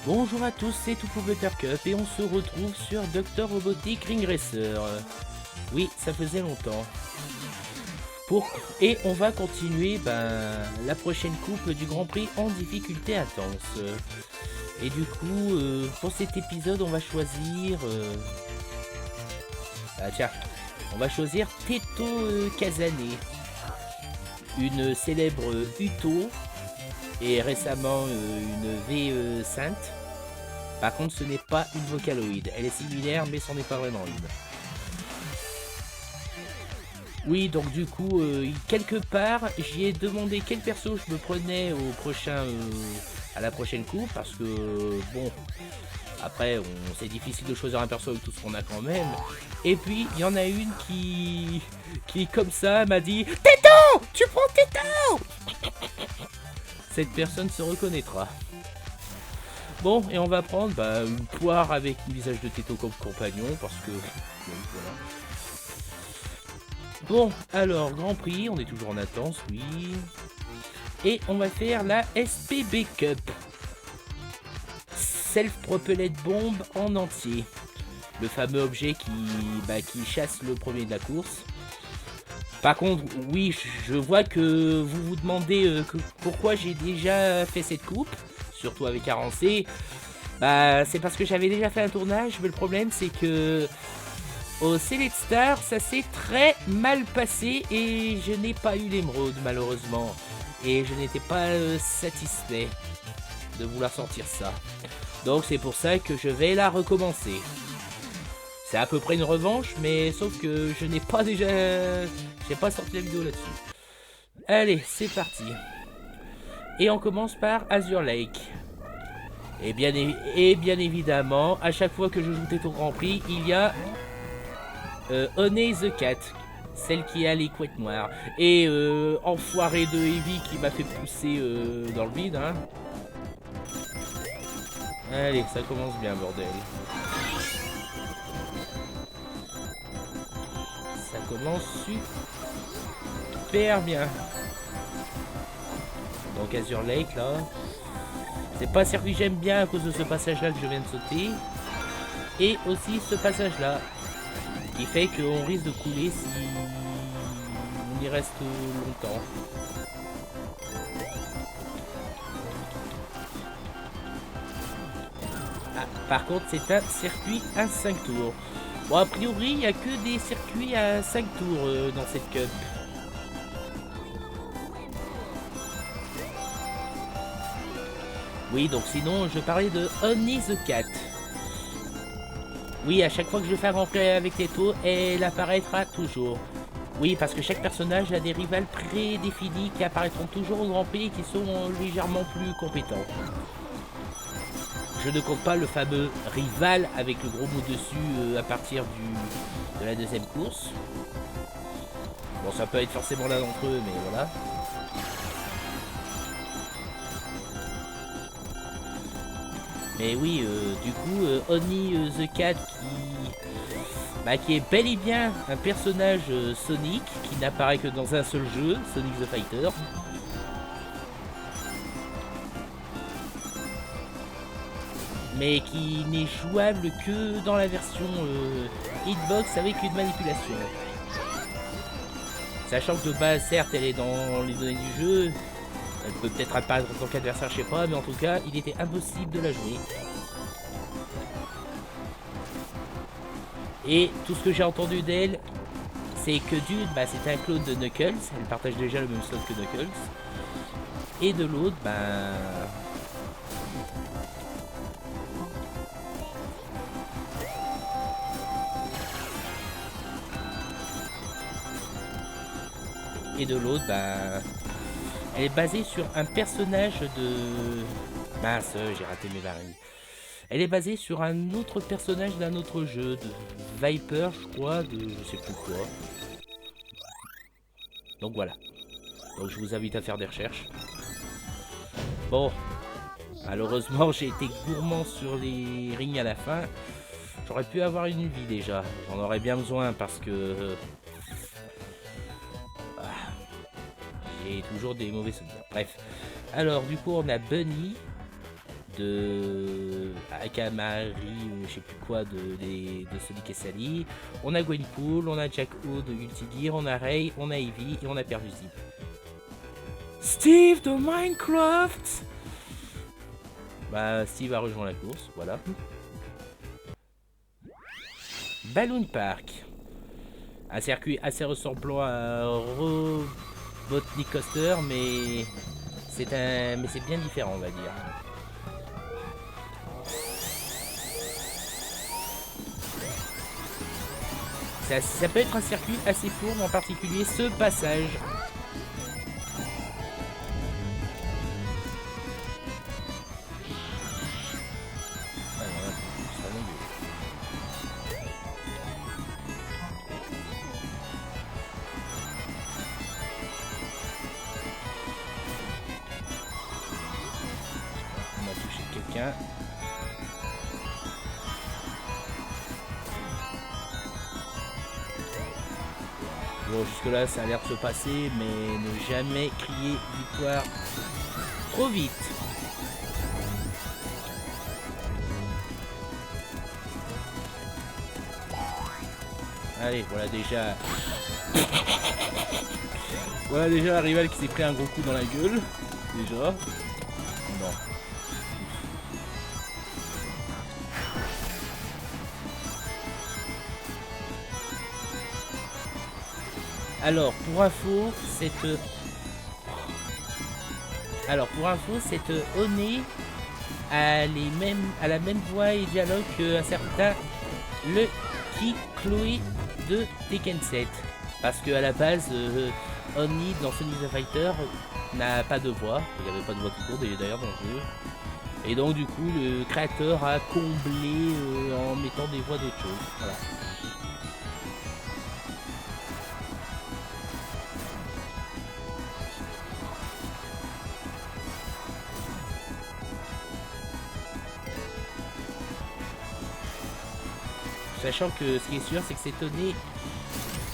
Bonjour à tous, c'est Toufou Buttercup et on se retrouve sur Dr Robotic Ring Racer. Oui, ça faisait longtemps. Et on va continuer la prochaine coupe du Grand Prix en difficulté intense. Et du coup, pour cet épisode, on va choisir... on va choisir Teto Kazane, une célèbre Uto et récemment une V Sainte. Par contre, ce n'est pas une Vocaloid. Elle est similaire, mais c'en est pas vraiment une. Oui, donc du coup, quelque part, j'y ai demandé quel perso je me prenais au prochain, à la prochaine coupe, parce que bon, après, c'est difficile de choisir un perso avec tout ce qu'on a quand même. Et puis, il y en a une qui comme ça, m'a dit Teto, tu prends Teto. Cette personne se reconnaîtra. Bon, et on va prendre une poire avec un visage de Teto comme compagnon, parce que... voilà. Bon, alors, Grand Prix, on est toujours en attente, oui. Et on va faire la SPB Cup. Self-Propelled Bomb en entier. Le fameux objet qui chasse le premier de la course. Par contre, oui, je vois que vous vous demandez pourquoi j'ai déjà fait cette coupe. Surtout avec RNC, c'est parce que j'avais déjà fait un tournage, mais le problème c'est que au Select Star, ça s'est très mal passé et je n'ai pas eu l'émeraude malheureusement. Et je n'étais pas satisfait de vouloir sortir ça. Donc c'est pour ça que je vais la recommencer. C'est à peu près une revanche, mais sauf que je n'ai pas déjà... J'ai pas sorti la vidéo là-dessus. Allez, c'est parti. Et on commence par Azure Lake. Et bien évidemment, à chaque fois que je joue Teto Grand Prix, il y a Honey the Cat, celle qui a les couettes noires. Et enfoiré de Heavy qui m'a fait pousser dans le vide. Hein. Allez, ça commence bien, bordel. Ça commence super bien. Donc Azure Lake là. C'est pas un circuit que j'aime bien à cause de ce passage là que je viens de sauter. Et aussi ce passage là. Qui fait qu'on risque de couler si on y reste longtemps. Ah, par contre c'est un circuit à 5 tours. Bon a priori il n'y a que des circuits à 5 tours dans cette cup. Oui, donc sinon, je parlais de Honey the Cat. Oui, à chaque fois que je fais un Grand Prix avec Teto, elle apparaîtra toujours. Oui, parce que chaque personnage a des rivales prédéfinis qui apparaîtront toujours au Grand Prix et qui sont légèrement plus compétents. Je ne compte pas le fameux rival avec le gros mot dessus à partir de la deuxième course. Bon, ça peut être forcément l'un d'entre eux, mais voilà. Mais oui, du coup, Honey the Cat qui est bel et bien un personnage Sonic qui n'apparaît que dans un seul jeu, Sonic the Fighter. Mais qui n'est jouable que dans la version Hitbox avec une manipulation. Sachant que de base, certes, elle est dans les données du jeu. Elle peut peut-être apparaître en tant qu'adversaire, je sais pas, mais en tout cas, il était impossible de la jouer. Et tout ce que j'ai entendu d'elle, c'est que d'une, c'est un clone de Knuckles, elle partage déjà le même slot que Knuckles. Et de l'autre, elle est basée sur un personnage de... Mince, j'ai raté mes varilles. Elle est basée sur un autre personnage d'un autre jeu, de Viper, je crois, de je sais plus quoi. Donc voilà. Donc je vous invite à faire des recherches. Bon, malheureusement j'ai été gourmand sur les rings à la fin. J'aurais pu avoir une vie déjà. J'en aurais bien besoin parce que... j'ai toujours des mauvais souvenirs. Bref. Alors du coup on a Bunny de Akamari, je sais plus quoi de Sonic et Sally. On a Gwenpool, on a Jack-O de Guilty Gear, on a Ray, on a Eevee et on a Perlusi. Steve de Minecraft. Bah Steve a rejoint la course, voilà. Balloon Park. Un circuit assez ressemblant à Robotnik Coaster, mais c'est bien différent, on va dire. Ça peut être un circuit assez fourbe, en particulier ce passage. On a touché quelqu'un. Bon, jusque là ça a l'air de se passer, mais ne jamais crier victoire trop vite. Allez, voilà déjà. Voilà déjà un rival qui s'est pris un gros coup dans la gueule. Déjà. Non. Alors pour info, cette Oni a la même voix et dialogue qu'un certain Lucky Chloé de Tekken 7. Parce que à la base, Oni dans Sonic the Fighter n'a pas de voix. Il n'y avait pas de voix tout court d'ailleurs dans le jeu. Et donc du coup, le créateur a comblé en mettant des voix d'autres choses. Voilà. Sachant que ce qui est sûr, c'est que cette donnée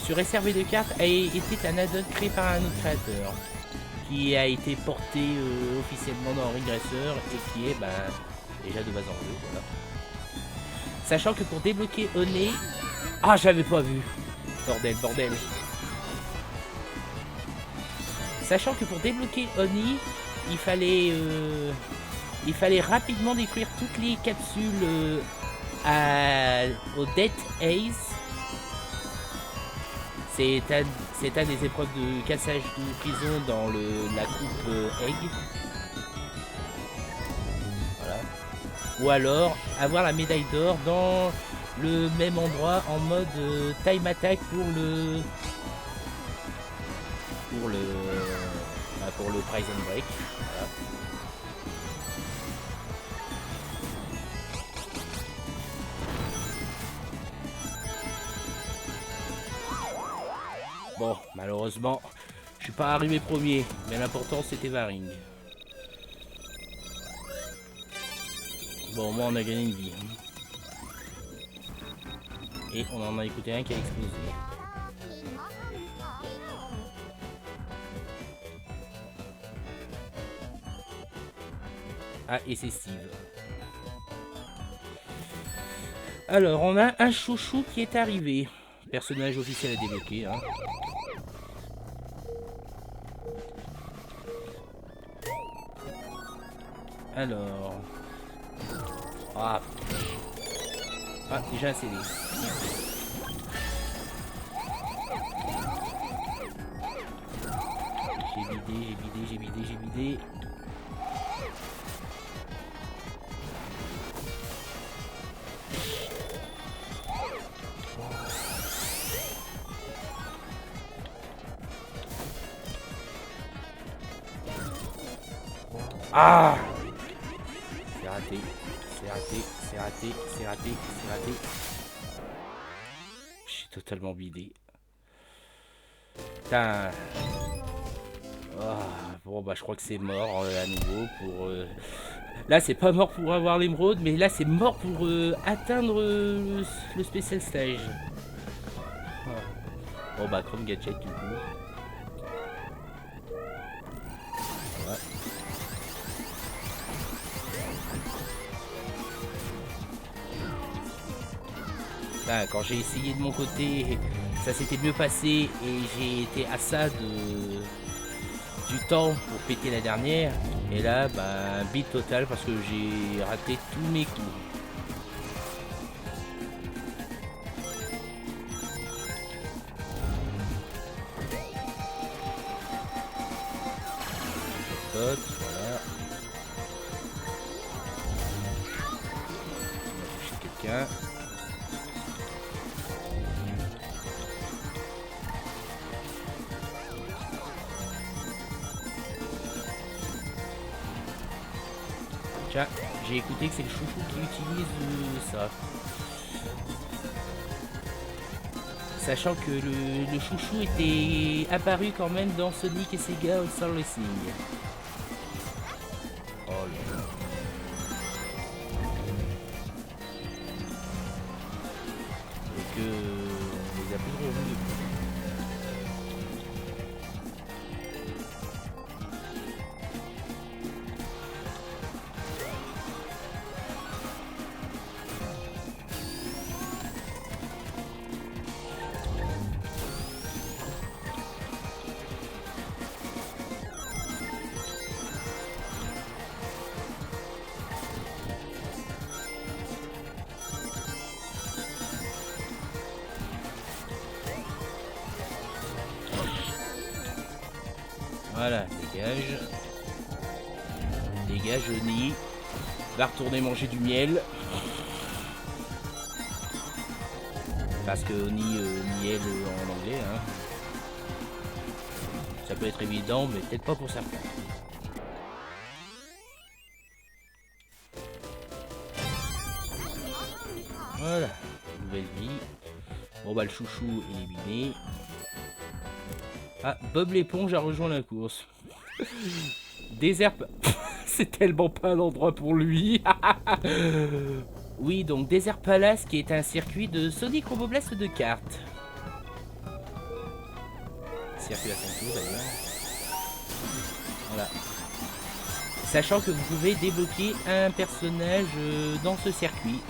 sur SRV de cartes était un add-on créé par un autre créateur qui a été porté officiellement dans Regressor et qui est déjà de base en jeu. Voilà. Sachant que pour débloquer Oni... Ah, j'avais pas vu. Bordel. Sachant que pour débloquer Oni, il fallait rapidement détruire toutes les capsules au Death Ace. C'est un des épreuves de cassage de prison dans la coupe Egg. Voilà. Ou alors avoir la médaille d'or dans le même endroit en mode time attack pour le Prison Break. Voilà. Bon, malheureusement, je suis pas arrivé premier, mais l'important c'était Varing. Bon, moi on a gagné une vie. Et on en a écouté un qui a explosé. Ah, et c'est Steve. Alors, on a un chouchou qui est arrivé. Personnage officiel à débloquer. Hein. Alors... Ah, déjà un CD. J'ai bidé. Ah! C'est raté. Je suis totalement bidé. Putain. Oh, bon bah je crois que c'est mort à nouveau pour... Là c'est pas mort pour avoir l'émeraude, mais là c'est mort pour atteindre le Special Stage. Voilà. Bon bah Chrome Gadget du coup. Voilà. Enfin, quand j'ai essayé de mon côté, ça s'était mieux passé et j'ai été à ça du temps pour péter la dernière. Et là, bah, un beat total parce que j'ai raté tous mes coups. Voilà. On va toucher quelqu'un. Tiens, j'ai écouté que c'est le chouchou qui utilise ça. Sachant que le chouchou était apparu quand même dans Sonic et Sega All-Star Racing. Oh là là. Et que on les a plus trop revus. Voilà, dégage. Dégage, Oni. Va retourner manger du miel. Parce que Oni, miel en anglais, hein. Ça peut être évident, mais peut-être pas pour certains. Voilà, nouvelle vie. Bon bah le chouchou est éliminé. Ah, Bob l'éponge a rejoint la course. Désert... C'est tellement pas un endroit pour lui. Oui, donc Desert Palace qui est un circuit de Sonic Roboblast de cartes. Circuit à son tour d'ailleurs. Voilà. Sachant que vous pouvez débloquer un personnage dans ce circuit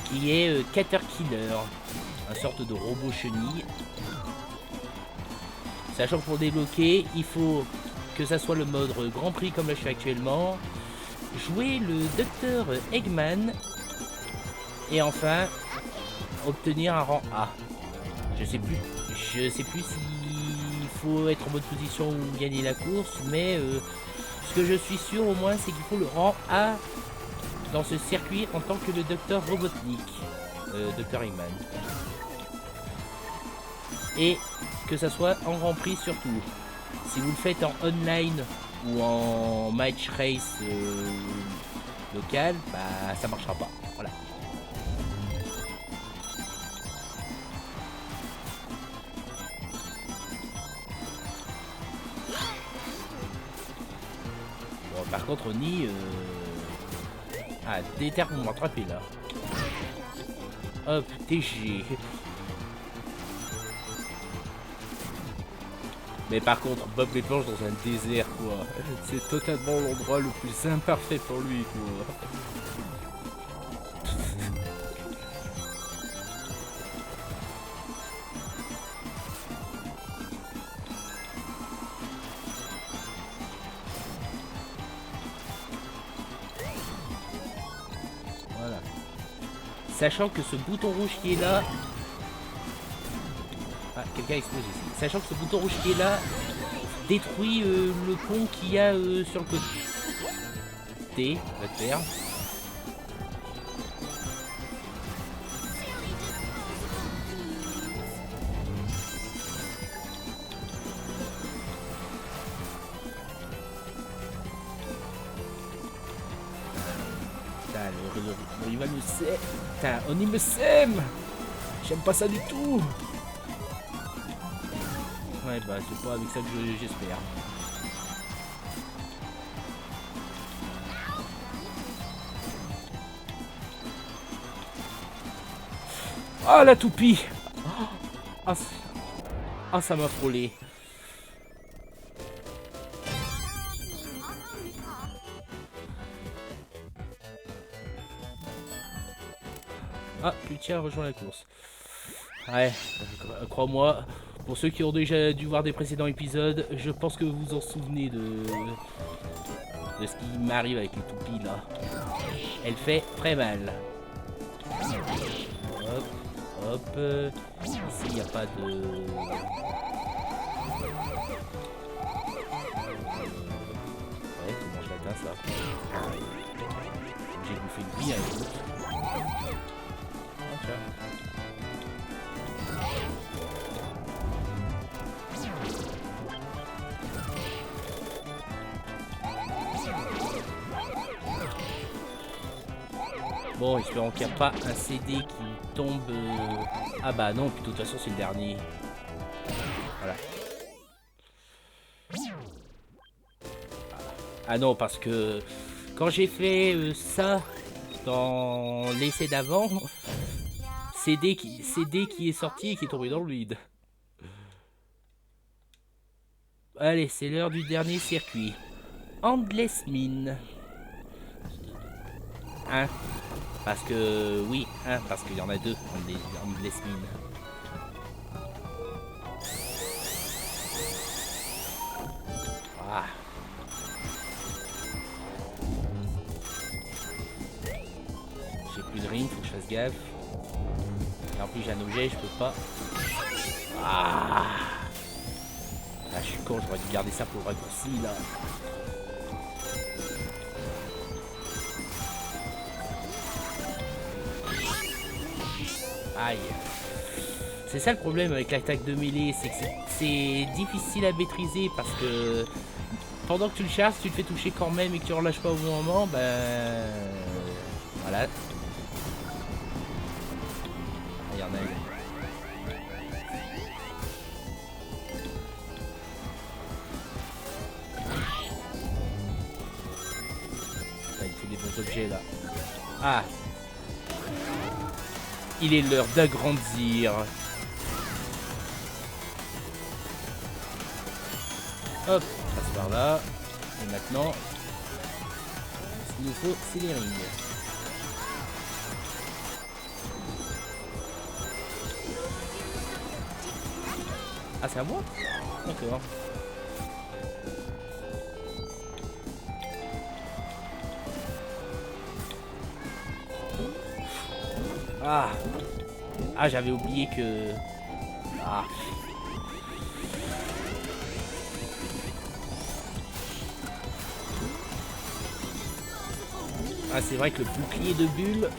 qui est Caterkiller, une sorte de robot chenille. Sachant que pour débloquer, il faut que ça soit le mode Grand Prix comme là je suis actuellement, jouer le Dr Eggman et enfin obtenir un rang A. Je sais plus s'il faut être en bonne position ou gagner la course, mais ce que je suis sûr au moins c'est qu'il faut le rang A dans ce circuit en tant que le Dr Robotnik, Dr Eggman. Et que ça soit en Grand Prix surtout. Si vous le faites en online ou en match race local, bah ça marchera pas. Voilà. Bon, par contre, Oni... Ah, déter pour m'attraper là. Hop, TG. Mais par contre, Bob l'éponge dans un désert, quoi. C'est totalement l'endroit le plus imparfait pour lui, quoi. Voilà. Sachant que ce bouton rouge qui est là... Ah, quelqu'un explose ici. Sachant que ce bouton rouge qui est là détruit le pont qu'il y a sur le côté. Va te faire. Putain, le rival me sait. Putain, Oni me sème. J'aime pas ça du tout. Ouais, bah c'est pas avec ça que j'espère. Ah, la toupie. Ah, ça m'a frôlé. Ah, Plutia rejoint la course. Ouais, crois-moi, pour ceux qui ont déjà dû voir des précédents épisodes, je pense que vous vous en souvenez de ce qui m'arrive avec les toupies là. Elle fait très mal. Hop, hop. Ici, il n'y a pas de... Ouais, comment je l'atteins ça? J'ai bouffé une vie, hein, écoute. Ah, tiens. Bon, espérons qu'il n'y a pas un CD qui tombe... Ah bah non, puis de toute façon c'est le dernier. Voilà. Ah non, parce que quand j'ai fait ça dans l'essai d'avant, CD qui est sorti et qui est tombé dans le vide. Allez, c'est l'heure du dernier circuit. Endless Mine. Hein? Parce que... Oui, hein, parce qu'il y en a deux, Endless Mine. Ah. J'ai plus de ring, faut que je fasse gaffe. Et en plus j'ai un objet, je peux pas. Ah. Ah, je suis con, j'aurais dû garder ça pour le raccourci là. Aïe. C'est ça le problème avec l'attaque de mêlée, c'est que c'est difficile à maîtriser parce que pendant que tu le charges, si tu te fais toucher quand même et que tu relâches pas au bon moment, ben voilà. Il y en a une. Il faut des bons objets là. Ah. Il est l'heure d'agrandir. Hop, on passe par là. Et maintenant, ce qu'il nous faut, c'est les rings. Ah, c'est à moi? D'accord. Ah. Ah, j'avais oublié que... Ah. Ah, c'est vrai que le bouclier de bulle...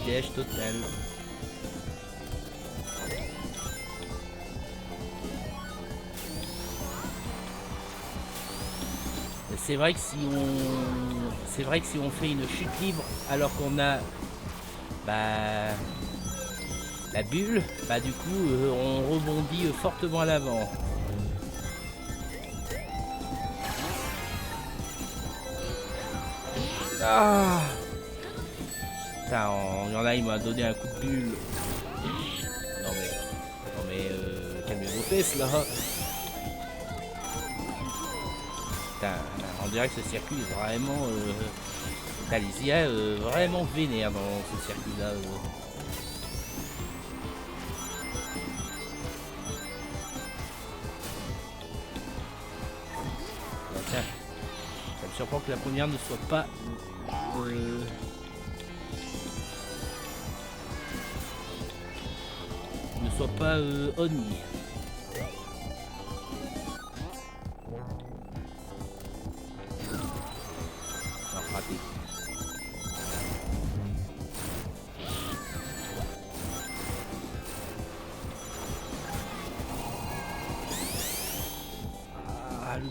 Dèche total. C'est vrai que si on fait une chute libre alors qu'on a la bulle, bah du coup on rebondit fortement à l'avant. Ah. Putain, il y en a, il m'a donné un coup de bulle. Non mais calmez vos fesses là. Putain, on dirait que ce circuit est vraiment... les IA vraiment vénère dans ce circuit-là. Tiens, ça me surprend que la première ne soit pas... ne soit pas Oni. Raté. Ah, le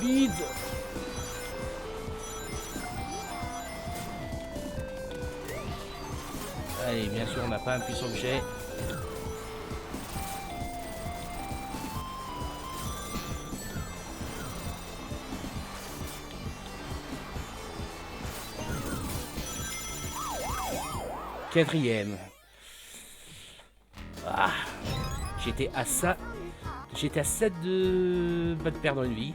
bide. Allez, bien sûr, on n'a pas un puissant objet. Quatrième. Ah, j'étais à ça J'étais à 7 de perdre une vie.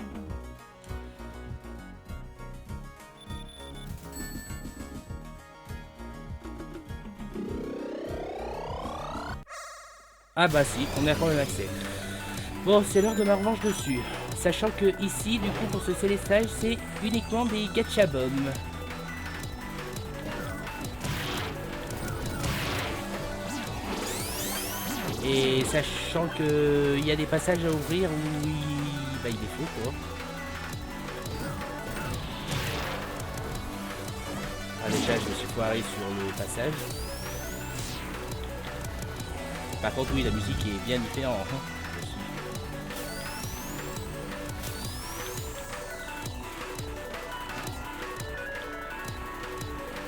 Ah bah si, on a quand même accès. Bon, c'est l'heure de ma revanche dessus. Sachant que ici, du coup, pour ce célestage, c'est uniquement des gacha bombs. Et sachant que il y a des passages à ouvrir où il est faux quoi. Ah déjà je me suis foiré sur le passage. Par contre oui la musique est bien différente. Hein.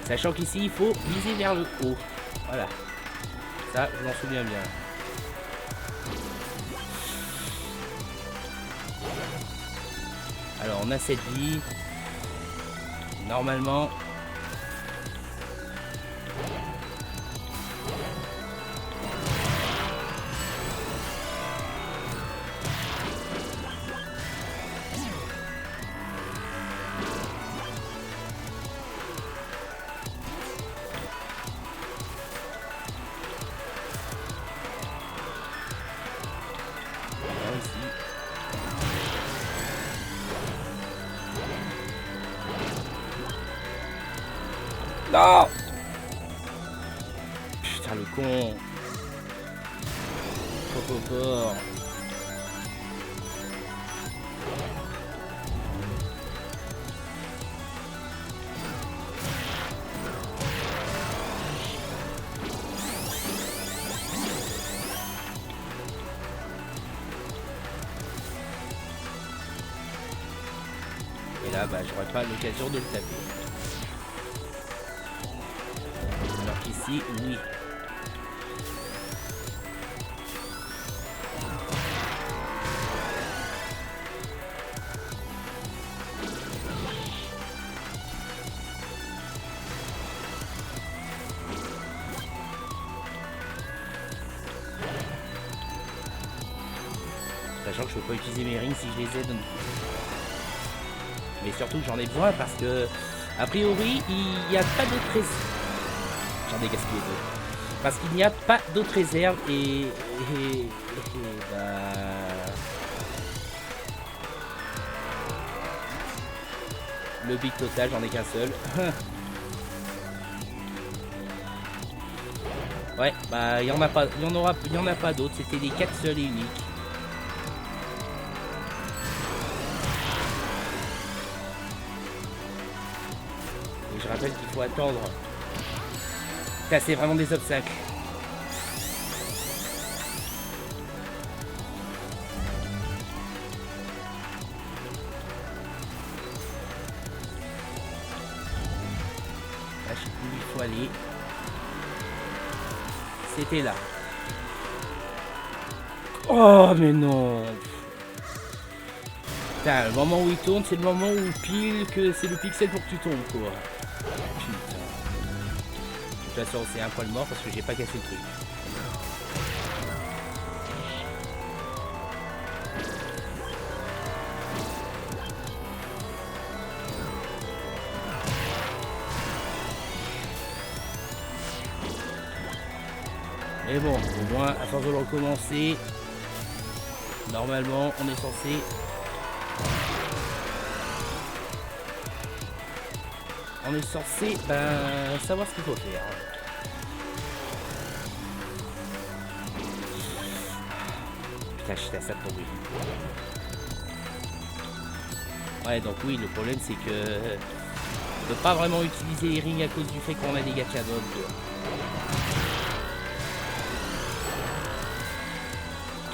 Sachant qu'ici il faut viser vers le haut. Voilà. Ça je m'en souviens bien. Alors on a cette vie. Normalement. Non! Putain le con. Fort. Et là bah j'aurais pas l'occasion de le taper. Ici, oui. Sachant que je peux pas utiliser mes rings si je les ai. Mais surtout j'en ai besoin parce que a priori il n'y a pas d'autre réserve. J'en ai gaspillé deux. Parce qu'il n'y a pas d'autre réserve et bah... Le big total j'en ai qu'un seul. Ouais bah il y en a pas d'autres, c'était les 4 seuls et uniques. Et je rappelle qu'il faut attendre. C'est vraiment des obstacles. Là, je sais plus où il faut aller. C'était là. Oh, mais non. Putain, le moment où il tourne, c'est le moment où pile que c'est le pixel pour que tu tombes, quoi. Putain. De toute façon c'est un poil mort parce que j'ai pas cassé le truc. Mais bon, au moins à force de le recommencer, normalement on est censé savoir ce qu'il faut faire. Putain, j'étais à ça de tomber. Ouais, donc oui, le problème c'est que on peut pas vraiment utiliser les rings à cause du fait qu'on a des gacha bombs.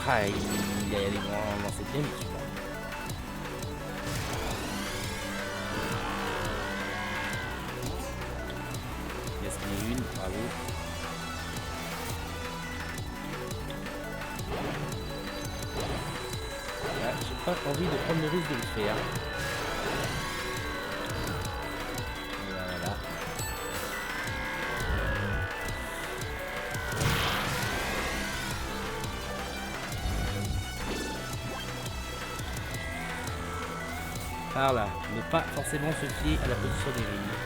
Ah, il est allé dans cette game, tu vois. Une, bravo. Là, j'ai pas envie de prendre le risque de le faire. Voilà. Par là. Ne pas forcément se fier à la position des lignes.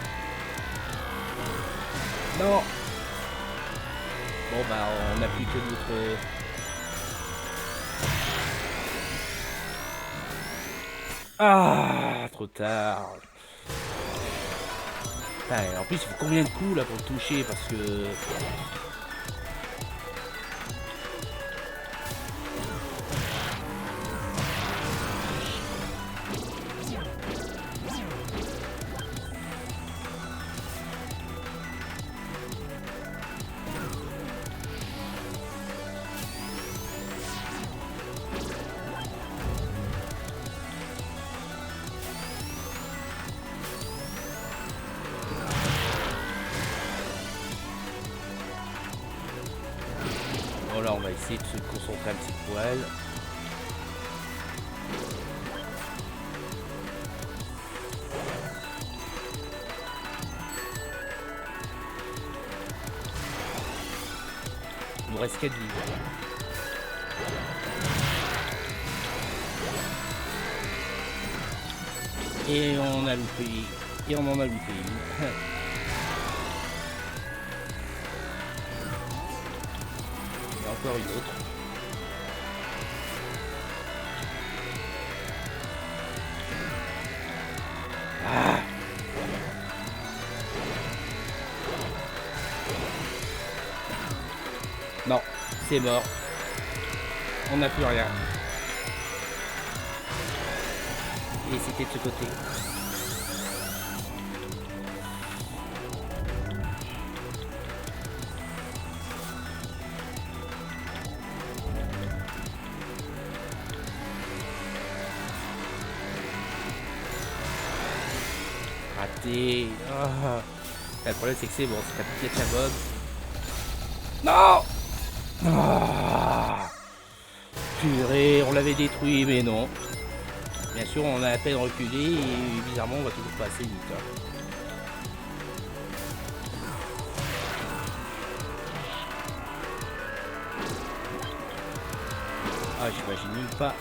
Non. Bon bah on n'a plus que notre... Ah, trop tard. Putain, en plus il faut combien de coups là pour le toucher parce que... Bon là on va essayer de se concentrer un petit poil. Il nous reste 4 vies. Et on a loupé. Et on en a loupé. Et encore une autre. Ah. Non, c'est mort. On n'a plus rien. Et c'était de ce côté. Raté. Ah. Le problème c'est que c'est bon, c'est pas piqué la bob. Non. Ah. Purée, on l'avait détruit, mais non. Bien sûr, on a à peine reculé et bizarrement, on va toujours pas assez vite. Hein. Ah, j'imagine même pas.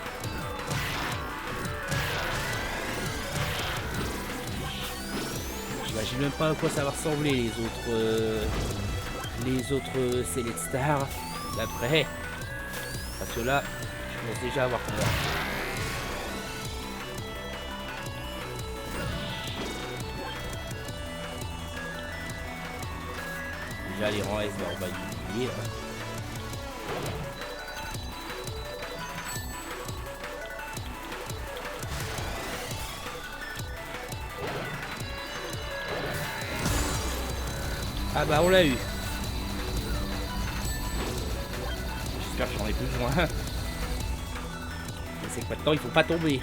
J'imagine même pas à quoi ça va ressembler les autres Select Stars d'après. Parce que là, je commence déjà à avoir peur. Déjà les rangs S, on va y oublier. Ah bah on l'a eu. J'espère que j'en ai plus besoin. C'est que maintenant il faut pas tomber.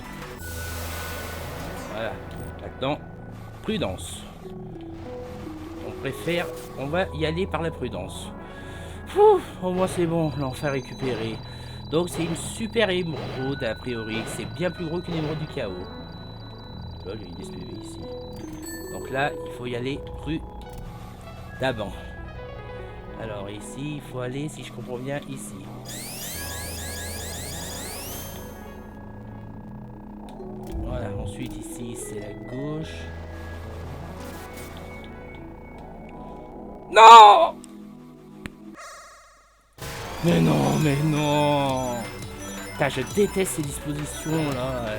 Voilà. Maintenant, prudence. On va y aller par la prudence. Ouh, au moins c'est bon, l'enfer récupéré. Donc c'est une super émeraude a priori. C'est bien plus gros qu'une émeraude du chaos. Là, il y a une SPV ici. Donc là, il faut y aller prudemment. Alors ici, il faut aller, si je comprends bien, ici. Voilà, ensuite ici, c'est la gauche. Non! Mais non, mais non! Putain, je déteste ces dispositions là.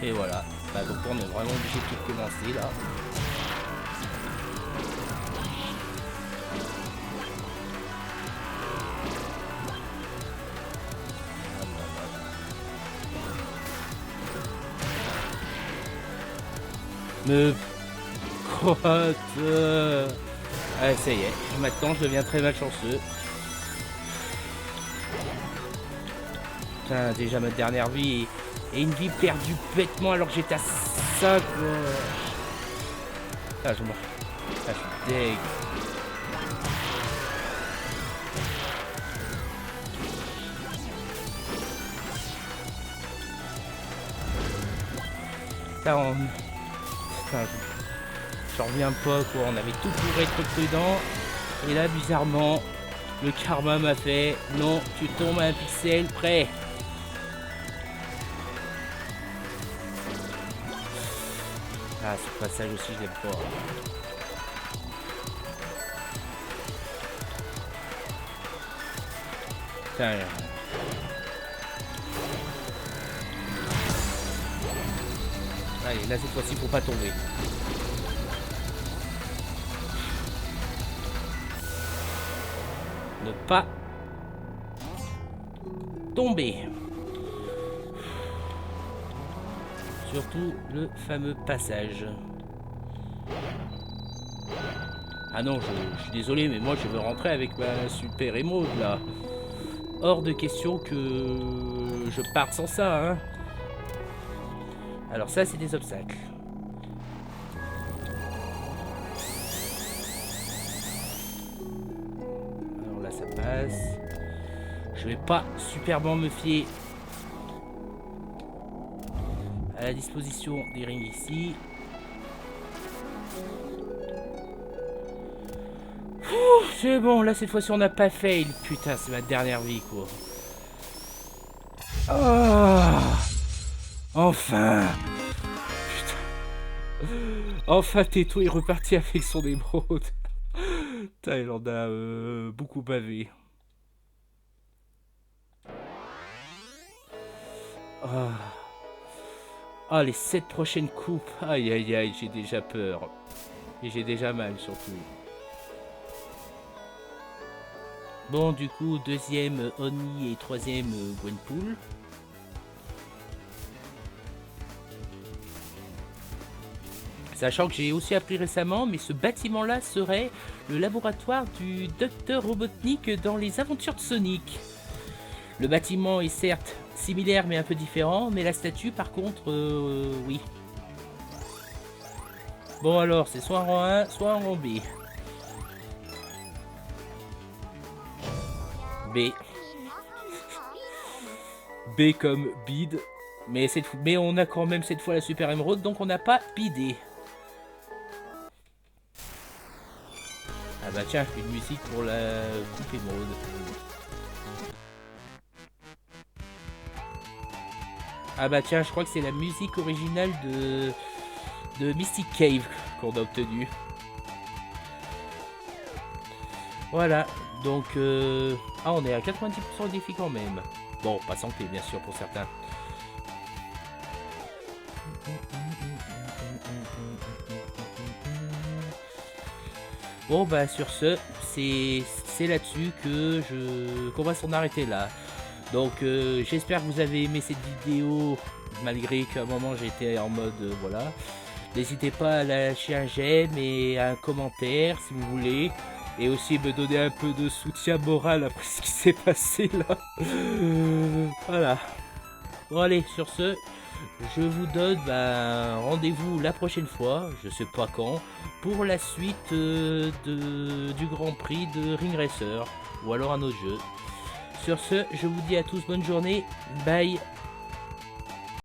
Et voilà. Bah, donc on est vraiment obligé de tout commencer là. Me crotte. Allez, ça y est. Maintenant, je deviens très malchanceux. Putain, déjà ma dernière vie et une vie perdue bêtement alors que j'étais à 5. Ah, je m'en... Ah, je suis deg. Putain, Putain, j'en reviens pas quoi, on avait tout pour être prudent. Et là, bizarrement, le karma m'a fait... Non, tu tombes à un pixel près. Ah, ce passage aussi, je l'aime pas. Putain. Allez, là, cette fois-ci, faut pas tomber. Ne pas tomber. Surtout le fameux passage. Ah non, je suis désolé, mais moi je veux rentrer avec ma super émeraude là. Hors de question que je parte sans ça, hein. Alors ça, c'est des obstacles. Alors là, ça passe. Je vais pas superbement me fier à la disposition des rings ici. C'est bon, là cette fois-ci on n'a pas fail. Putain, c'est ma dernière vie quoi. Oh, enfin. Putain. Enfin Teto est reparti avec son émeraude. Putain, il en a beaucoup bavé. Oh. Ah, les 7 prochaines coupes. Aïe aïe aïe, j'ai déjà peur. Et j'ai déjà mal surtout. Bon, du coup, deuxième Oni et troisième Gwenpool. Sachant que j'ai aussi appris récemment, mais ce bâtiment-là serait le laboratoire du Docteur Robotnik dans les aventures de Sonic. Le bâtiment est certes similaire mais un peu différent, mais la statue par contre, oui. Bon alors, c'est soit en rang 1, soit en rang B. B. B comme bid. Mais on a quand même cette fois la super émeraude, donc on n'a pas bidé. Ah bah tiens, une musique pour la coupe émeraude. Ah bah tiens, je crois que c'est la musique originale de Mystic Cave qu'on a obtenue. Voilà, donc... Ah, on est à 90% de défi quand même. Bon, pas santé, bien sûr, pour certains. Bon, bah, sur ce, c'est là-dessus que qu'on va s'en arrêter là. Donc, j'espère que vous avez aimé cette vidéo, malgré qu'à un moment, j'étais en mode, voilà. N'hésitez pas à lâcher un j'aime et un commentaire, si vous voulez. Et aussi me donner un peu de soutien moral après ce qui s'est passé là. Voilà. Bon allez, sur ce, je vous donne rendez-vous la prochaine fois, je sais pas quand, pour la suite du Grand Prix de Ring Racer, ou alors un autre jeu. Sur ce, je vous dis à tous bonne journée, bye.